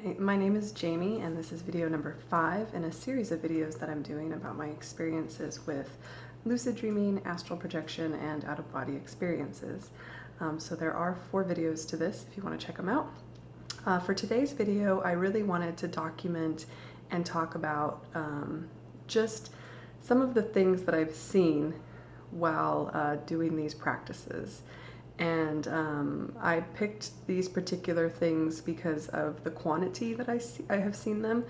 Hi, my name is Jamie, and this is video number 5 in a series of videos that I'm doing about my experiences with lucid dreaming, astral projection, and out-of-body experiences. So there are 4 videos to this if you want to check them out. For today's video, I really wanted to document and talk about just some of the things that I've seen while doing these practices. And I picked these particular things because of the quantity that I have seen them.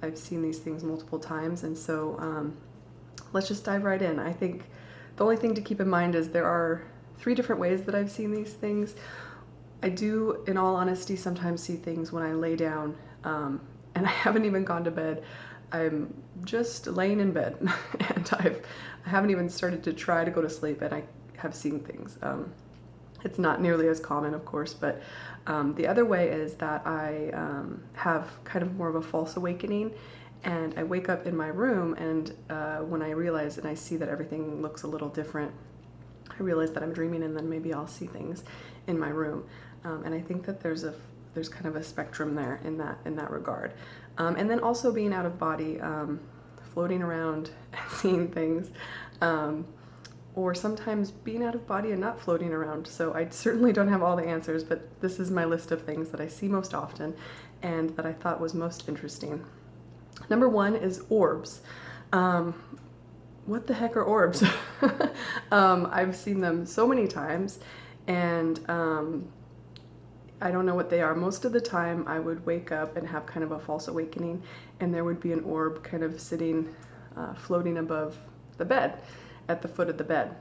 I've seen these things multiple times, and so let's just dive right in. I think the only thing to keep in mind is there are 3 different ways that I've seen these things. I do, in all honesty, sometimes see things when I lay down, and I haven't even gone to bed. I'm just laying in bed, and I haven't even started to try to go to sleep, and I have seen things. It's not nearly as common, of course, but the other way is that I have kind of more of a false awakening, and I wake up in my room, and when I realize and I see that everything looks a little different, I realize that I'm dreaming, and then maybe I'll see things in my room. And I think that there's kind of a spectrum there in that regard. And then also being out of body, floating around and seeing things. Or sometimes being out of body and not floating around. So I certainly don't have all the answers, but this is my list of things that I see most often and that I thought was most interesting. Number 1 is orbs. What the heck are orbs? I've seen them so many times, and I don't know what they are. Most of the time I would wake up and have kind of a false awakening, and there would be an orb kind of sitting, floating above the bed, at the foot of the bed.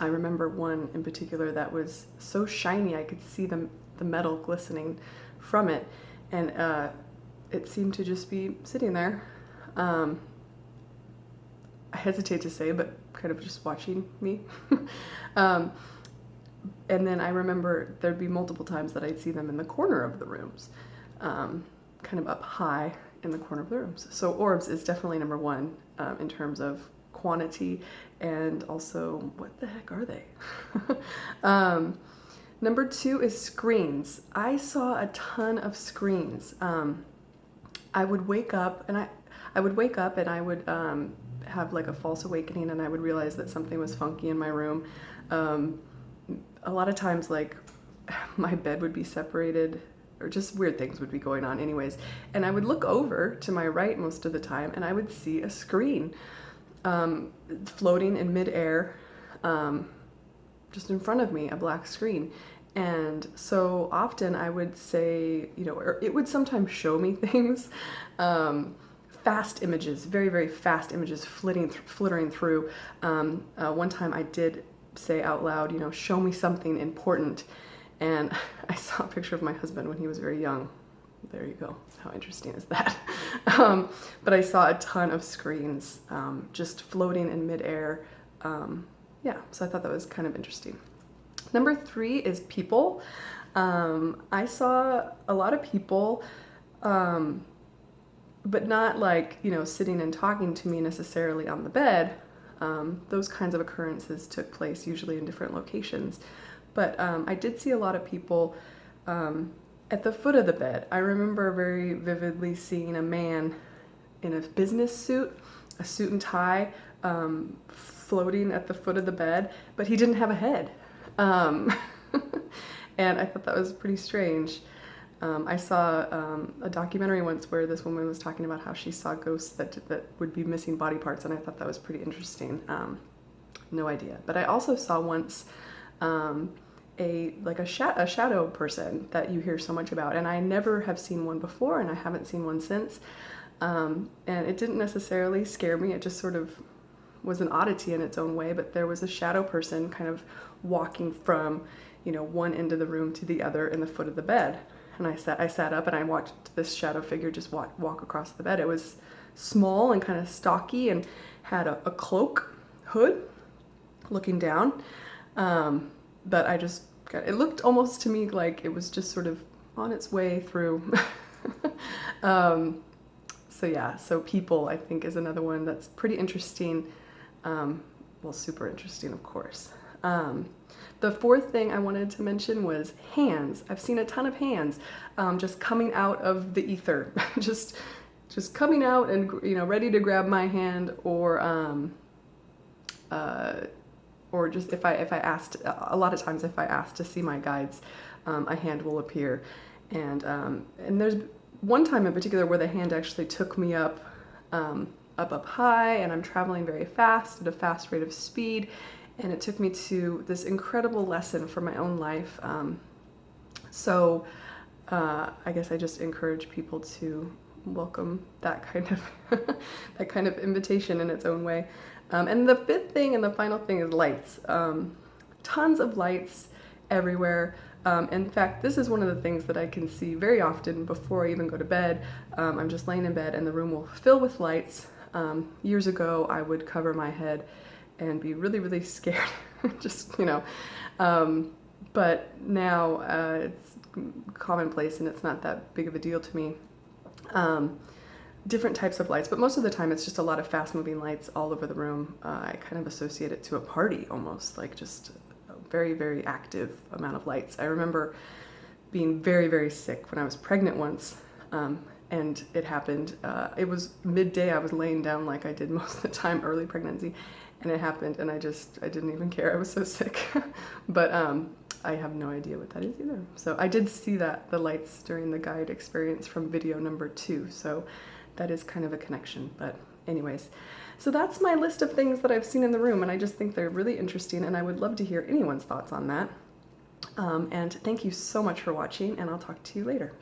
I remember one in particular that was so shiny I could see the metal glistening from it, and it seemed to just be sitting there. I hesitate to say, but kind of just watching me. And then I remember there'd be multiple times that I'd see them in the corner of the rooms, kind of up high in the corner of the rooms. So orbs is definitely number 1 in terms of quantity, and also what the heck are they? Number 2 is screens. I saw a ton of screens. I would wake up and I would have like a false awakening, and I would realize that something was funky in my room. A lot of times, like, my bed would be separated, or just weird things would be going on anyways, and I would look over to my right most of the time, and I would see a screen floating in midair, just in front of me, a black screen. And so often I would say, or it would sometimes show me things, fast images, very, very fast images flittering through. One time I did say out loud, show me something important. And I saw a picture of my husband when he was very young. There you go. How interesting is that? But I saw a ton of screens just floating in midair. Yeah, so I thought that was kind of interesting. Number 3 is people. I saw a lot of people, but not like, sitting and talking to me necessarily on the bed. Those kinds of occurrences took place usually in different locations. But I did see a lot of people at the foot of the bed. I remember very vividly seeing a man in a business suit, a suit and tie, floating at the foot of the bed, but he didn't have a head. And I thought that was pretty strange. I saw a documentary once where this woman was talking about how she saw ghosts that would be missing body parts, and I thought that was pretty interesting. No idea. But I also saw once a shadow person that you hear so much about, and I never have seen one before, and I haven't seen one since. And it didn't necessarily scare me. It just sort of was an oddity in its own way. But there was a shadow person kind of walking from, one end of the room to the other in the foot of the bed. And I sat up and I watched this shadow figure just walk across the bed. It was small and kind of stocky and had a cloak hood looking down. But it looked almost to me like it was just sort of on its way through. So yeah, so people, I think, is another one that's pretty interesting. Well, super interesting, of course. The fourth thing I wanted to mention was hands. I've seen a ton of hands just coming out of the ether, just coming out and, you know, ready to grab my hand, or just if I asked, a lot of times if I asked to see my guides, a hand will appear. And there's one time in particular where the hand actually took me up high, and I'm traveling very fast at a fast rate of speed, and it took me to this incredible lesson for my own life. So I guess I just encourage people to welcome that kind of that kind of invitation in its own way. And the fifth thing and the final thing is lights. Tons of lights everywhere. In fact, this is one of the things that I can see very often before I even go to bed. I'm just laying in bed and the room will fill with lights. Years ago, I would cover my head and be really, really scared, just, you know. But now it's commonplace and it's not that big of a deal to me. Different types of lights, but most of the time it's just a lot of fast moving lights all over the room. I kind of associate it to a party almost, like just a very, very active amount of lights. I remember being very, very sick when I was pregnant once, and it happened. It was midday, I was laying down like I did most of the time early pregnancy, and it happened, and I didn't even care. I was so sick. But I have no idea what that is either. So I did see the lights during the guide experience from video number 2. So that is kind of a connection. But anyways, so that's my list of things that I've seen in the room, and I just think they're really interesting, and I would love to hear anyone's thoughts on that. And thank you so much for watching, and I'll talk to you later.